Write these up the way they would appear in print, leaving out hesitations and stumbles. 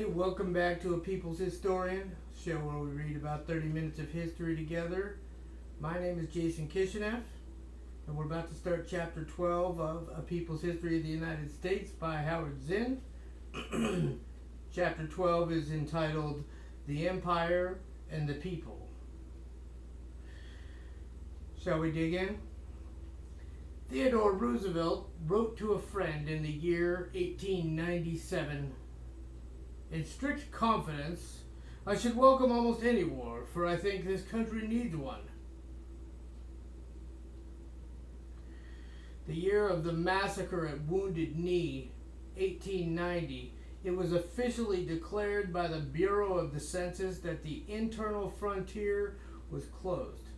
Welcome back to A People's Historian, show where we read about 30 minutes of history together. My name is Jason Kishinev, and we're about to start Chapter 12 of A People's History of the United States by Howard Zinn. Chapter 12 is entitled The Empire and the People. Shall we dig in? Theodore Roosevelt wrote to a friend in the year 1897, "In strict confidence, I should welcome almost any war, for I think this country needs one." The year of the massacre at Wounded Knee, 1890, it was officially declared by the Bureau of the Census that the internal frontier was closed.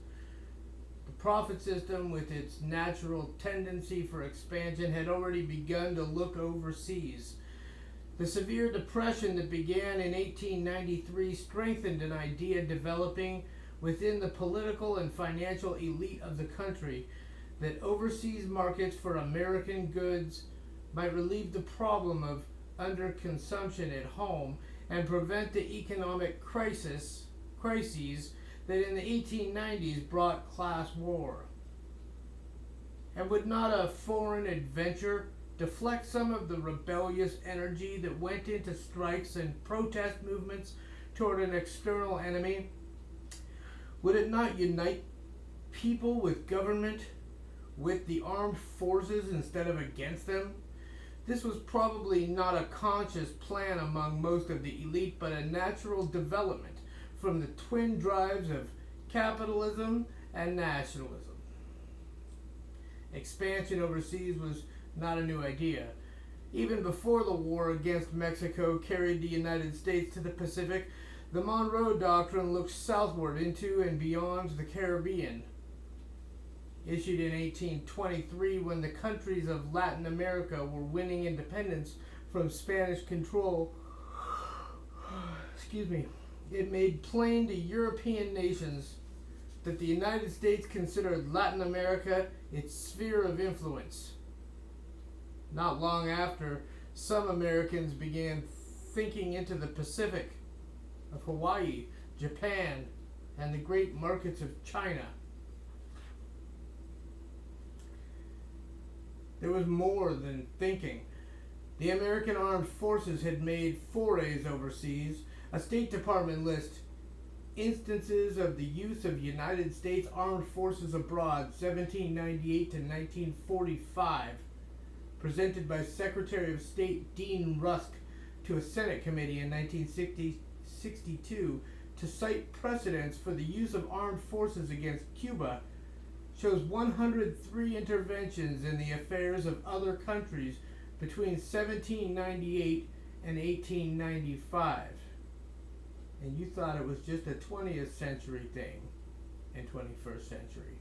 The profit system, with its natural tendency for expansion, had already begun to look overseas. The severe depression that began in 1893 strengthened an idea developing within the political and financial elite of the country that overseas markets for American goods might relieve the problem of underconsumption at home and prevent the economic crises that in the 1890s brought class war. And would not a foreign adventure deflect some of the rebellious energy that went into strikes and protest movements toward an external enemy? Would it not unite people with government, with the armed forces instead of against them? This was probably not a conscious plan among most of the elite, but a natural development from the twin drives of capitalism and nationalism. Expansion overseas was not a new idea. Even before the war against Mexico carried the United States to the Pacific, the Monroe Doctrine looked southward into and beyond the Caribbean. Issued in 1823, when the countries of Latin America were winning independence from Spanish control, it made plain to European nations that the United States considered Latin America its sphere of influence. Not long after, some Americans began thinking into the Pacific, of Hawaii, Japan, and the great markets of China. There was more than thinking. The American Armed Forces had made forays overseas. A State Department list, Instances of the Use of United States Armed Forces Abroad, 1798 to 1945, presented by Secretary of State Dean Rusk to a Senate committee in 1962 to cite precedents for the use of armed forces against Cuba, shows 103 interventions in the affairs of other countries between 1798 and 1895. And you thought it was just a 20th century thing in 21st century.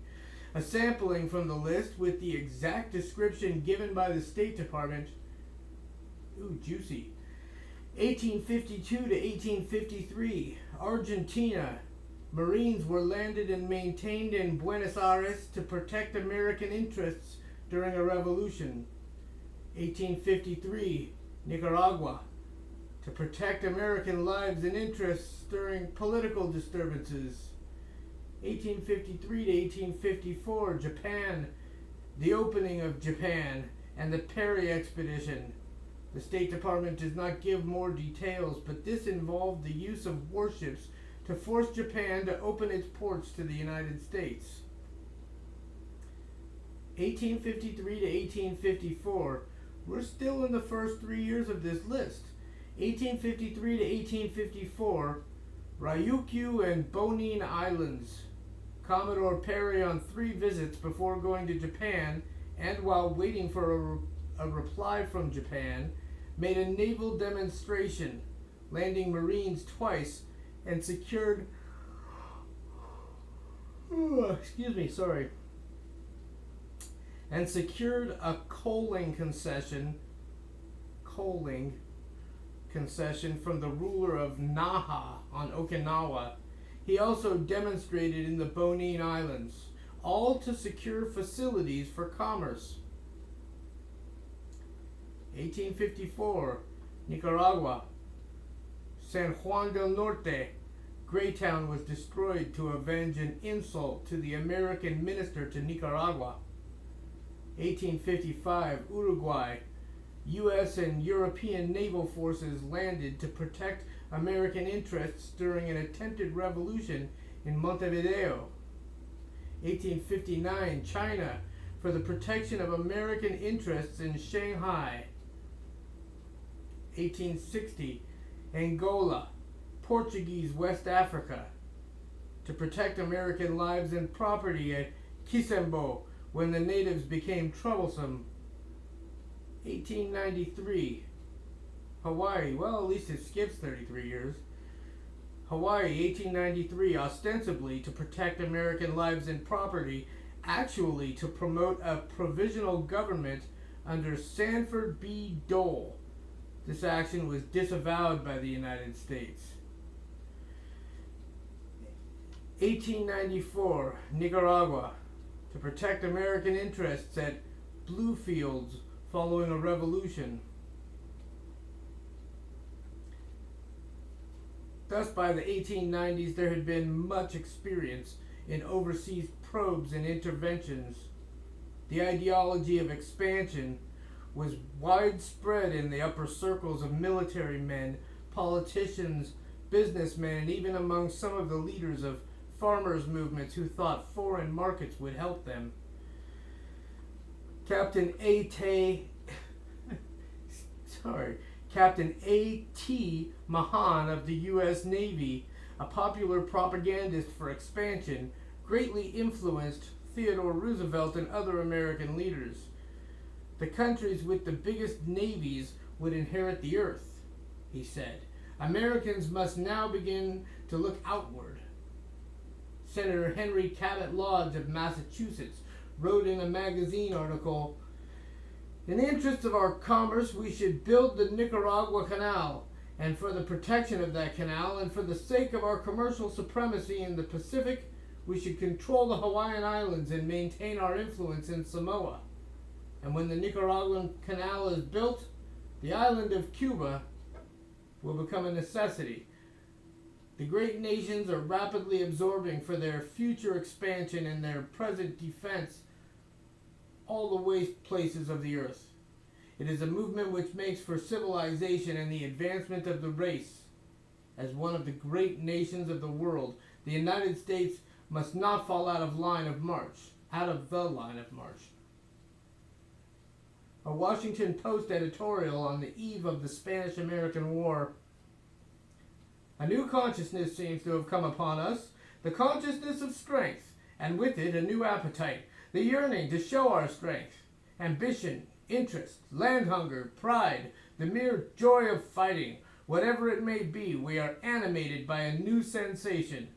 A sampling from the list with the exact description given by the State Department. Ooh, juicy. 1852 to 1853, Argentina. Marines were landed and maintained in Buenos Aires to protect American interests during a revolution. 1853, Nicaragua, to protect American lives and interests during political disturbances. 1853 to 1854, Japan, the opening of Japan, and the Perry expedition. The State Department does not give more details, but this involved the use of warships to force Japan to open its ports to the United States. 1853 to 1854, we're still in the first 3 years of this list. 1853 to 1854, Ryukyu and Bonin Islands. Commodore Perry on 3 visits before going to Japan, and while waiting for a reply from Japan, made a naval demonstration, landing Marines twice, and secured a coaling concession from the ruler of Naha on Okinawa. He also demonstrated in the Bonin Islands, all to secure facilities for commerce. 1854, Nicaragua. San Juan del Norte, Greytown, was destroyed to avenge an insult to the American minister to Nicaragua. 1855, Uruguay. U.S. and European naval forces landed to protect American interests during an attempted revolution in Montevideo. 1859, China, for the protection of American interests in Shanghai. 1860, Angola, Portuguese West Africa, to protect American lives and property at Kisembo when the natives became troublesome. 1893, Hawaii, well, at least it skips 33 years. Hawaii, 1893, ostensibly to protect American lives and property, actually to promote a provisional government under Sanford B. Dole. This action was disavowed by the United States. 1894, Nicaragua, to protect American interests at Bluefields following a revolution. Thus, by the 1890s, there had been much experience in overseas probes and interventions. The ideology of expansion was widespread in the upper circles of military men, politicians, businessmen, and even among some of the leaders of farmers' movements who thought foreign markets would help them. Captain A.T. Mahan of the U.S. Navy, a popular propagandist for expansion, greatly influenced Theodore Roosevelt and other American leaders. The countries with the biggest navies would inherit the earth, he said. Americans must now begin to look outward. Senator Henry Cabot Lodge of Massachusetts wrote in a magazine article, "In the interest of our commerce, we should build the Nicaragua Canal, and for the protection of that canal, and for the sake of our commercial supremacy in the Pacific, we should control the Hawaiian Islands and maintain our influence in Samoa. And when the Nicaraguan Canal is built, the island of Cuba will become a necessity. The great nations are rapidly absorbing for their future expansion and their present defense all the waste places of the earth. It is a movement which makes for civilization and the advancement of the race. As one of the great nations of the world, the United States must not fall out of the line of march. A Washington Post editorial on the eve of the Spanish-American War. A new consciousness seems to have come upon us, the consciousness of strength, and with it a new appetite, the yearning to show our strength, ambition, interest, land hunger, pride, the mere joy of fighting. Whatever it may be, we are animated by a new sensation.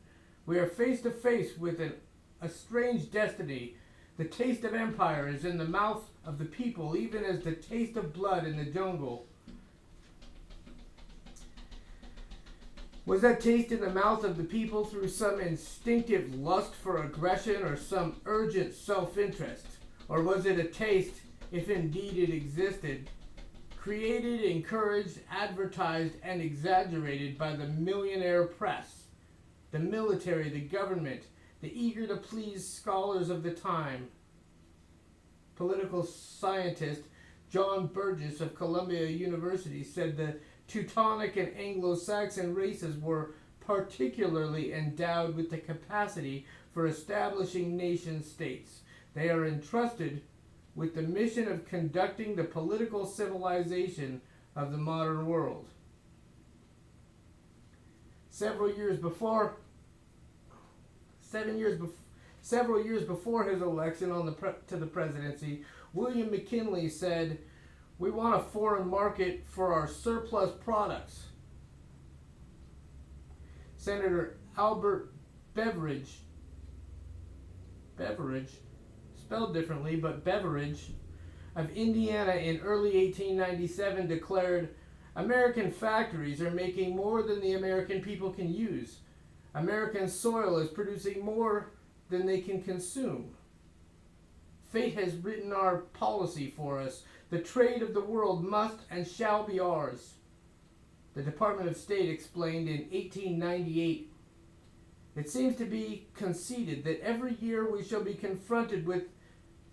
We are face to face with a strange destiny. The taste of empire is in the mouth of the people, even as the taste of blood in the jungle. Was that taste in the mouth of the people through some instinctive lust for aggression or some urgent self-interest? Or was it a taste, if indeed it existed, created, encouraged, advertised, and exaggerated by the millionaire press, the military, the government, the eager to please scholars of the time? Political scientist John Burgess of Columbia University said the Teutonic and Anglo-Saxon races were particularly endowed with the capacity for establishing nation-states. They are entrusted with the mission of conducting the political civilization of the modern world. Several years before his election to the presidency, William McKinley said, We want a foreign market for our surplus products. Senator Albert Beveridge, spelled differently, but Beveridge, of Indiana in early 1897 declared, American factories are making more than the American people can use. American soil is producing more than they can consume. Fate has written our policy for us. The trade of the world must and shall be ours. The Department of State explained in 1898, it seems to be conceded that every year we shall be confronted with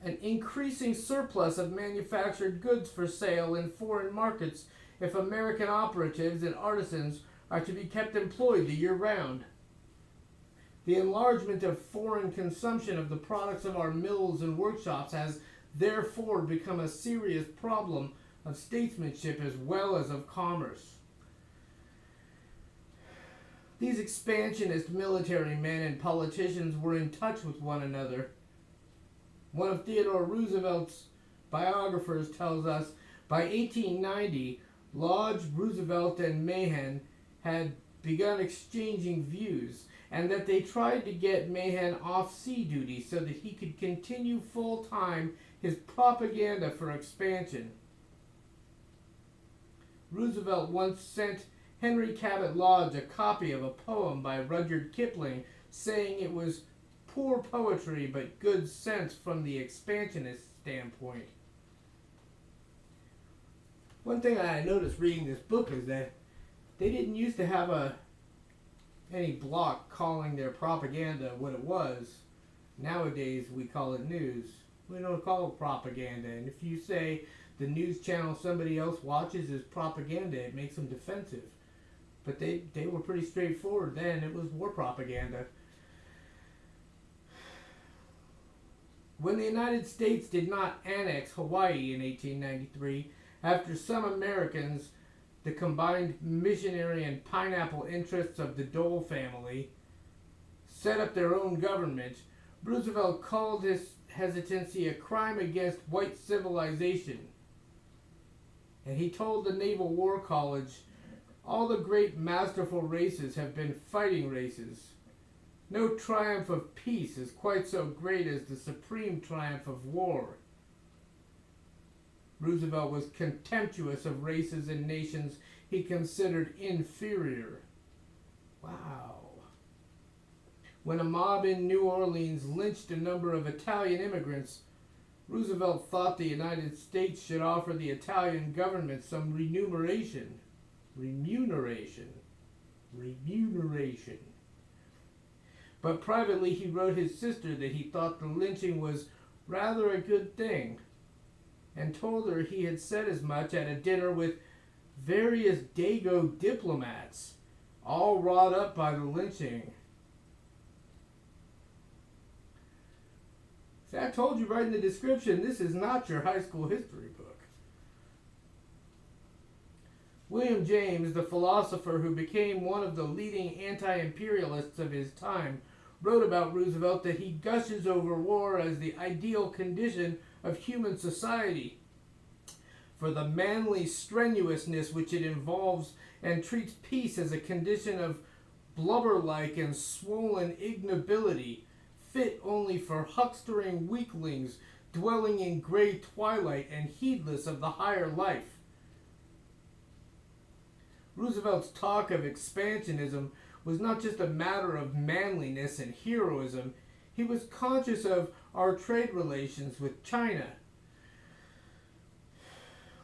an increasing surplus of manufactured goods for sale in foreign markets if American operatives and artisans are to be kept employed the year round. The enlargement of foreign consumption of the products of our mills and workshops has therefore become a serious problem of statesmanship as well as of commerce. These expansionist military men and politicians were in touch with one another. One of Theodore Roosevelt's biographers tells us by 1890, Lodge, Roosevelt, and Mahan had begun exchanging views, and that they tried to get Mahan off sea duty so that he could continue full-time his propaganda for expansion. Roosevelt once sent Henry Cabot Lodge a copy of a poem by Rudyard Kipling, saying it was poor poetry but good sense from the expansionist standpoint. One thing I noticed reading this book is that they didn't used to have any block calling their propaganda what it was. Nowadays we call it news. We don't call it propaganda. And if you say the news channel somebody else watches is propaganda, it makes them defensive. But they were pretty straightforward then. It was war propaganda. When the United States did not annex Hawaii in 1893, after some Americans, the combined missionary and pineapple interests of the Dole family, set up their own government, Roosevelt called this hesitancy a crime against white civilization. And he told the Naval War College, all the great masterful races have been fighting races. No triumph of peace is quite so great as the supreme triumph of war. Roosevelt was contemptuous of races and nations he considered inferior. Wow. When a mob in New Orleans lynched a number of Italian immigrants, Roosevelt thought the United States should offer the Italian government some remuneration. But privately he wrote his sister that he thought the lynching was rather a good thing, and told her he had said as much at a dinner with various Dago diplomats, all wrought up by the lynching. See, I told you right in the description, this is not your high school history book. William James, the philosopher who became one of the leading anti-imperialists of his time, wrote about Roosevelt that he gushes over war as the ideal condition of human society, for the manly strenuousness which it involves, and treats peace as a condition of blubber-like and swollen ignobility, fit only for huckstering weaklings dwelling in gray twilight and heedless of the higher life. Roosevelt's talk of expansionism was not just a matter of manliness and heroism. He was conscious of our trade relations with China.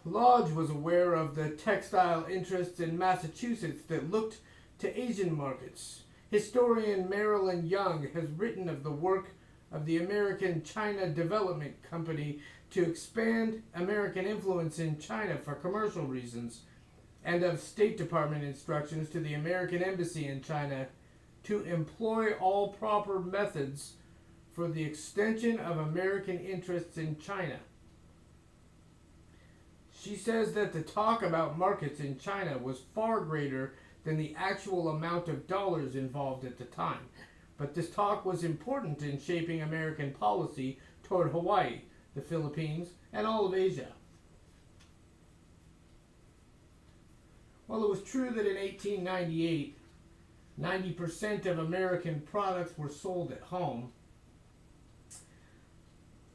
Lodge was aware of the textile interests in Massachusetts that looked to Asian markets. Historian Marilyn Young has written of the work of the American China Development Company to expand American influence in China for commercial reasons, and of State Department instructions to the American Embassy in China to employ all proper methods for the extension of American interests in China. She says that the talk about markets in China was far greater than the actual amount of dollars involved at the time, but this talk was important in shaping American policy toward Hawaii, the Philippines, and all of Asia. While it was true that in 1898, 90% of American products were sold at home,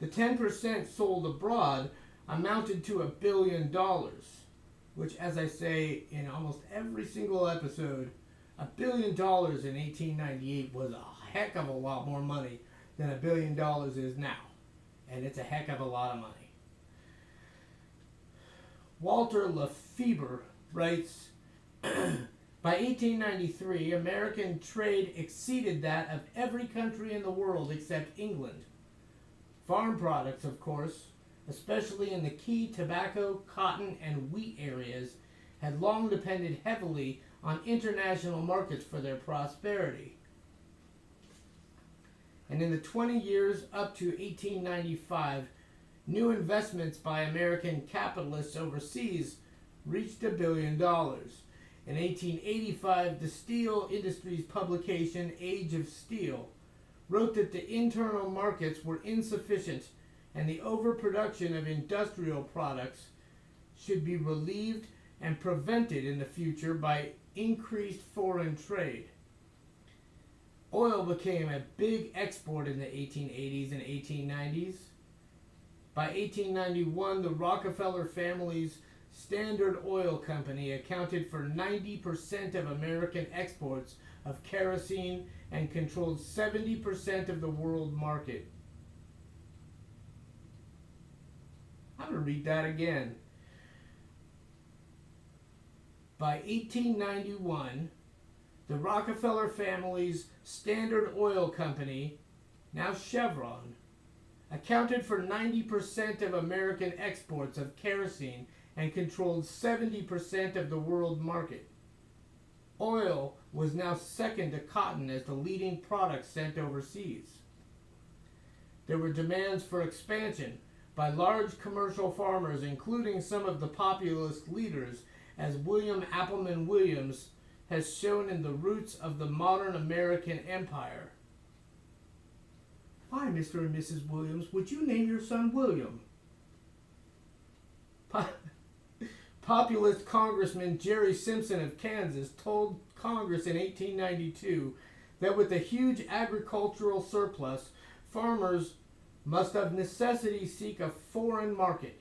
the 10% sold abroad amounted to $1 billion, which, as I say in almost every single episode, $1 billion in 1898 was a heck of a lot more money than $1 billion is now. And it's a heck of a lot of money. Walter Lefebvre writes, by 1893, American trade exceeded that of every country in the world except England. Farm products, of course, especially in the key tobacco, cotton, and wheat areas, had long depended heavily on international markets for their prosperity. And in the 20 years up to 1895, new investments by American capitalists overseas reached $1 billion. In 1885, the steel industry's publication, Age of Steel, wrote that the internal markets were insufficient and the overproduction of industrial products should be relieved and prevented in the future by increased foreign trade. Oil became a big export in the 1880s and 1890s. By 1891, the Rockefeller family's Standard Oil Company accounted for 90% of American exports of kerosene and controlled 70% of the world market. I'm going to read that again. By 1891, the Rockefeller family's Standard Oil Company, now Chevron, accounted for 90% of American exports of kerosene and controlled 70% of the world market. Oil was now second to cotton as the leading product sent overseas. There were demands for expansion by large commercial farmers, including some of the populist leaders, as William Appleman Williams has shown in The Roots of the Modern American Empire. Why, Mr. and Mrs. Williams, would you name your son William? Populist Congressman Jerry Simpson of Kansas told Congress in 1892 that with a huge agricultural surplus, farmers must of necessity seek a foreign market.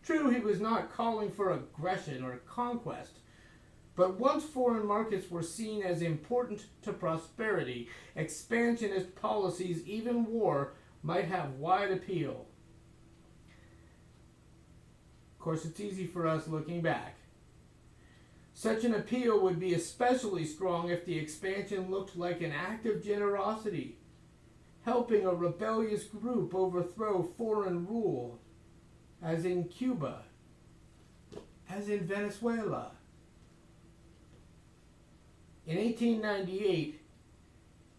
True, he was not calling for aggression or conquest, but once foreign markets were seen as important to prosperity, expansionist policies, even war, might have wide appeal. Of course, it's easy for us looking back. Such an appeal would be especially strong if the expansion looked like an act of generosity, helping a rebellious group overthrow foreign rule, as in Cuba, as in Venezuela. In 1898,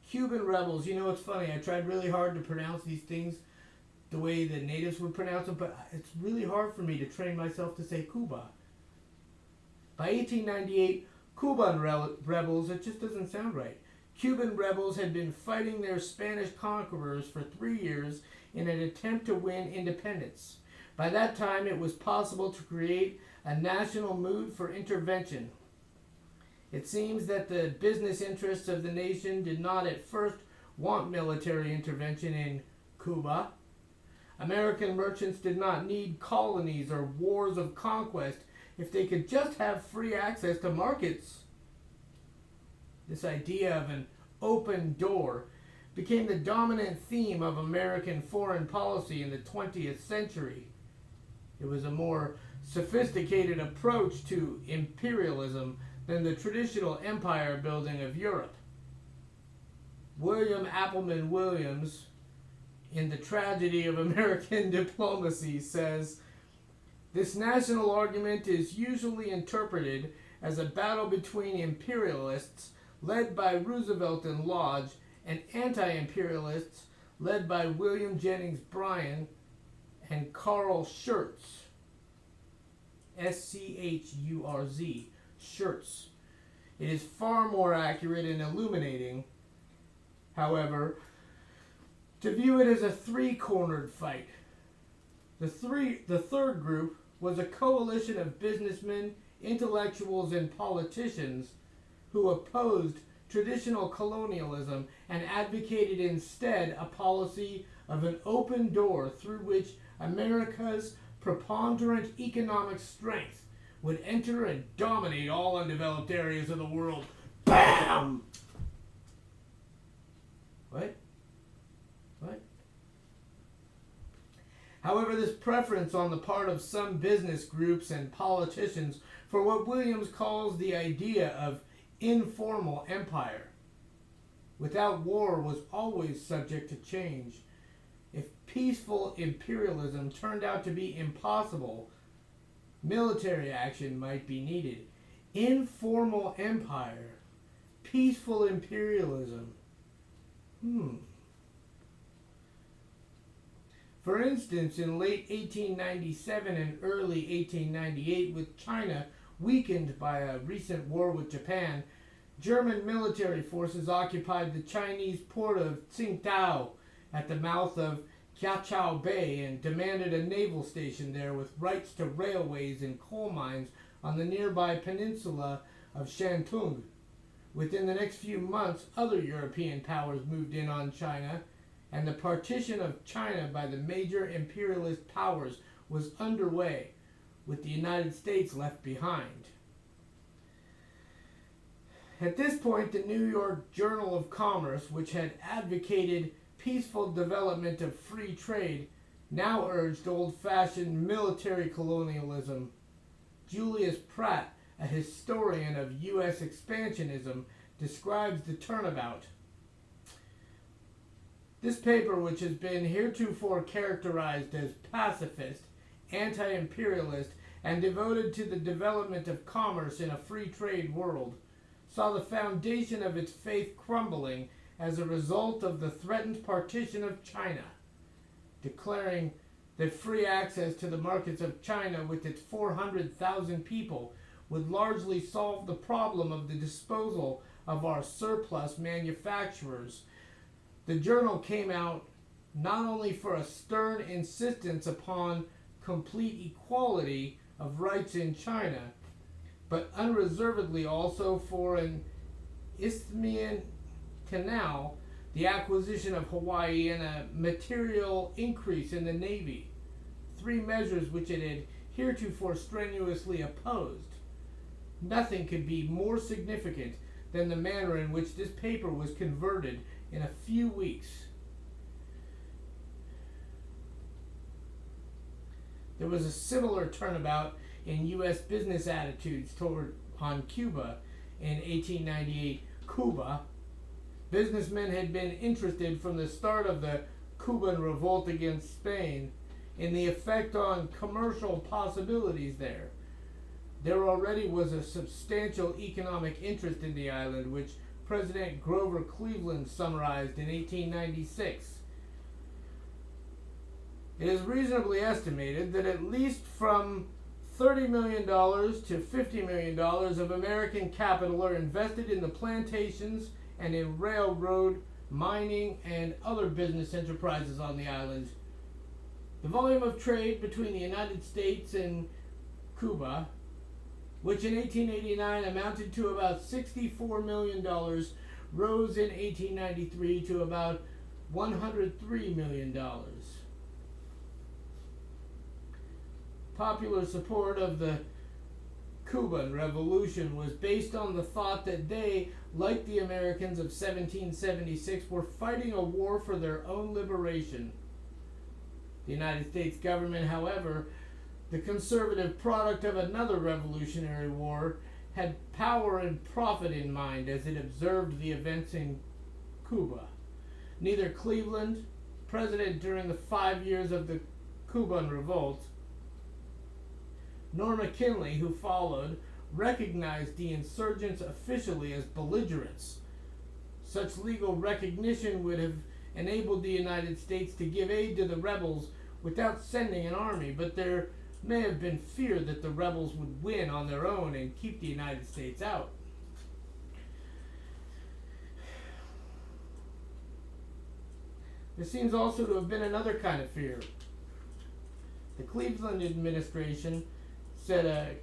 Cuban rebels, you know, it's funny, I tried really hard to pronounce these things the way the natives would pronounce them, but it's really hard for me to train myself to say Cuba. By 1898, Cuban rebels, it just doesn't sound right. Cuban rebels had been fighting their Spanish conquerors for 3 years in an attempt to win independence. By that time, it was possible to create a national mood for intervention. It seems that the business interests of the nation did not at first want military intervention in Cuba. American merchants did not need colonies or wars of conquest if they could just have free access to markets. This idea of an open door became the dominant theme of American foreign policy in the 20th century. It was a more sophisticated approach to imperialism than the traditional empire building of Europe. William Appleman Williams, in The Tragedy of American Diplomacy, says, "This national argument is usually interpreted as a battle between imperialists led by Roosevelt and Lodge and anti-imperialists led by William Jennings Bryan and Carl Schurz, S-C-H-U-R-Z, Schurz. It is far more accurate and illuminating, however, to view it as a three-cornered fight. The third group was a coalition of businessmen, intellectuals and politicians who opposed traditional colonialism and advocated instead a policy of an open door through which America's preponderant economic strength would enter and dominate all undeveloped areas of the world. BAM! What? What? However, this preference on the part of some business groups and politicians for what Williams calls the idea of informal empire without war was always subject to change. If peaceful imperialism turned out to be impossible, military action might be needed. Informal empire, peaceful imperialism. For instance, in late 1897 and early 1898, with China weakened by a recent war with Japan, German military forces occupied the Chinese port of Tsingtao at the mouth of Chpt Bay and demanded a naval station there with rights to railways and coal mines on the nearby peninsula of Shantung. Within the next few months, other European powers moved in on China, and the partition of China by the major imperialist powers was underway, with the United States left behind. At this point, the New York Journal of Commerce, which had advocated peaceful development of free trade, now urged old-fashioned military colonialism. Julius Pratt, a historian of U.S. expansionism, describes the turnabout. This paper, which has been heretofore characterized as pacifist, anti-imperialist, and devoted to the development of commerce in a free trade world, saw the foundation of its faith crumbling as a result of the threatened partition of China, declaring that free access to the markets of China with its 400,000 people would largely solve the problem of the disposal of our surplus manufacturers. The journal came out not only for a stern insistence upon complete equality of rights in China, but unreservedly also for an Isthmian canal, the acquisition of Hawaii, and a material increase in the Navy, three measures which it had heretofore strenuously opposed. Nothing could be more significant than the manner in which this paper was converted in a few weeks. There was a similar turnabout in U.S. business attitudes on Cuba in 1898. Cuba. Businessmen had been interested from the start of the Cuban revolt against Spain in the effect on commercial possibilities there. There already was a substantial economic interest in the island, which President Grover Cleveland summarized in 1896. It is reasonably estimated that at least from $30 million to $50 million of American capital are invested in the plantations and in railroad, mining, and other business enterprises on the island. The volume of trade between the United States and Cuba, which in 1889 amounted to about $64 million, rose in 1893 to about $103 million. Popular support of the Cuban Revolution was based on the thought that they, like the Americans of 1776, were fighting a war for their own liberation. The United States government, however, the conservative product of another revolutionary war, had power and profit in mind as it observed the events in Cuba. Neither Cleveland, president during the 5 years of the Cuban Revolt, nor McKinley, who followed, recognized the insurgents officially as belligerents. Such legal recognition would have enabled the United States to give aid to the rebels without sending an army, but there may have been fear that the rebels would win on their own and keep the United States out. There seems also to have been another kind of fear. The Cleveland administration set a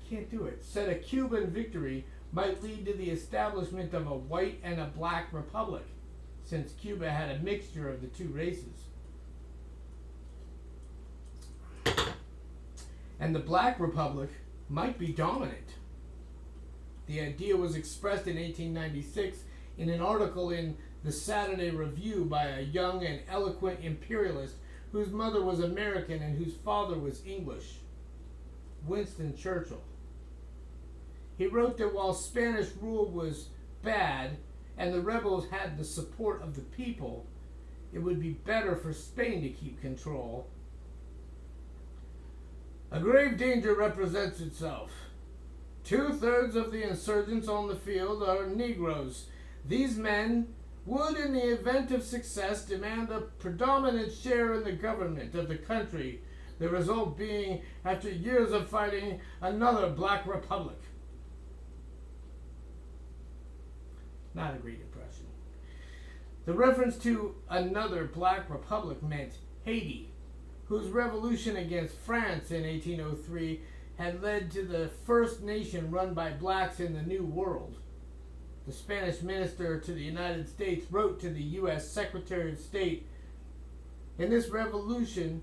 can't do it, said a Cuban victory might lead to the establishment of a white and a black republic, since Cuba had a mixture of the two races. And the black republic might be dominant. The idea was expressed in 1896 in an article in the Saturday Review by a young and eloquent imperialist whose mother was American and whose father was English, Winston Churchill. He wrote that while Spanish rule was bad and the rebels had the support of the people, it would be better for Spain to keep control. A grave danger represents itself. 2/3 of the insurgents on the field are Negroes. These men would, in the event of success, demand a predominant share in the government of the country, the result being, after years of fighting, another black republic. Not a great impression. The reference to another black republic meant Haiti, whose revolution against France in 1803 had led to the first nation run by blacks in the New World. The Spanish minister to the United States wrote to the U.S. Secretary of State, in this revolution,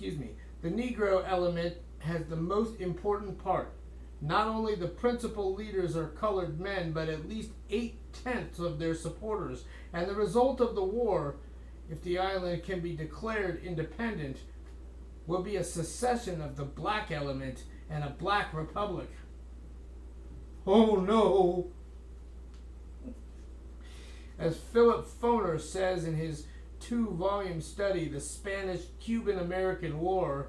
the Negro element has the most important part. Not only the principal leaders are colored men, but at least 8/10 of their supporters. And the result of the war, if the island can be declared independent, will be a secession of the black element and a black republic. Oh no! As Philip Foner says in his 2-volume study, The Spanish-Cuban-American War,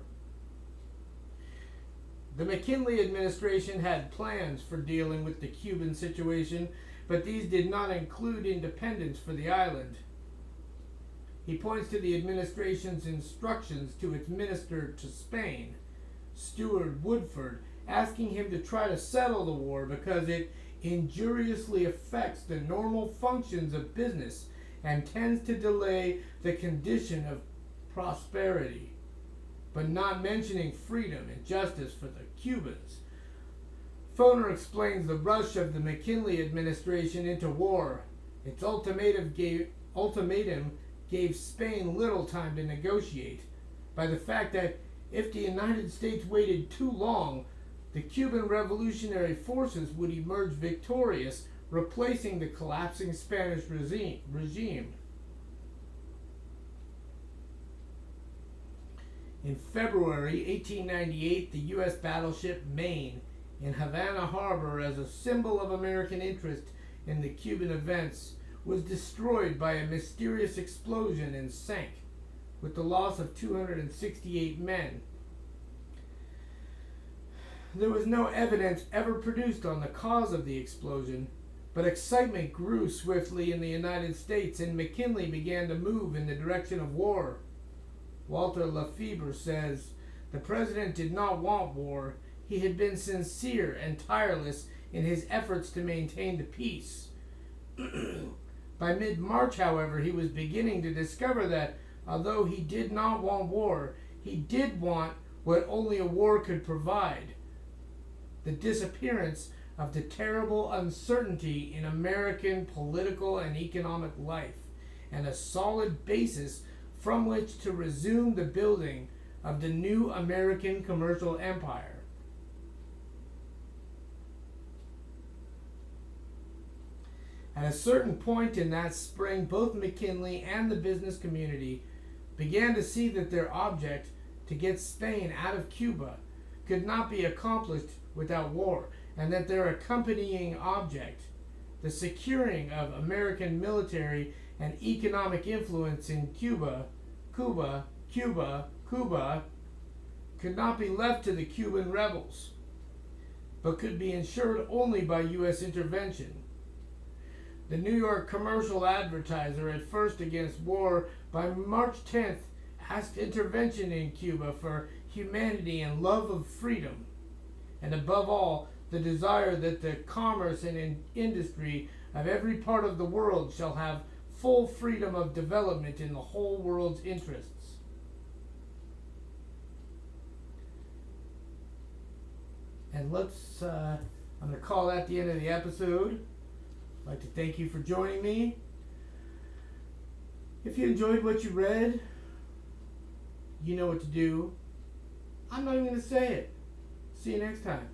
the McKinley administration had plans for dealing with the Cuban situation, but these did not include independence for the island. He points to the administration's instructions to its minister to Spain, Stewart Woodford, asking him to try to settle the war because it injuriously affects the normal functions of business and tends to delay the condition of prosperity, but not mentioning freedom and justice for the Cubans. Foner explains the rush of the McKinley administration into war. Its ultimatum gave Spain little time to negotiate, by the fact that if the United States waited too long, the Cuban revolutionary forces would emerge victorious, replacing the collapsing Spanish regime. In February 1898, the U.S. battleship Maine in Havana Harbor, as a symbol of American interest in the Cuban events, was destroyed by a mysterious explosion and sank, with the loss of 268 men. There was no evidence ever produced on the cause of the explosion, but excitement grew swiftly in the United States, and McKinley began to move in the direction of war. Walter Lefebvre says, "The president did not want war. He had been sincere and tireless in his efforts to maintain the peace." By mid-March, however, he was beginning to discover that, although he did not want war, he did want what only a war could provide: the disappearance of the terrible uncertainty in American political and economic life, and a solid basis from which to resume the building of the new American commercial empire. At a certain point in that spring, both McKinley and the business community began to see that their object, to get Spain out of Cuba, could not be accomplished without war, and that their accompanying object, the securing of American military and economic influence in Cuba, could not be left to the Cuban rebels, but could be ensured only by U.S. intervention. The New York Commercial Advertiser, at first against war, by March 10th asked intervention in Cuba for humanity and love of freedom, and above all, the desire that the commerce and industry of every part of the world shall have full freedom of development in the whole world's interests. And let's, I'm going to call that the end of the episode. I'd like to thank you for joining me. If you enjoyed what you read, you know what to do. I'm not even going to say it. See you next time.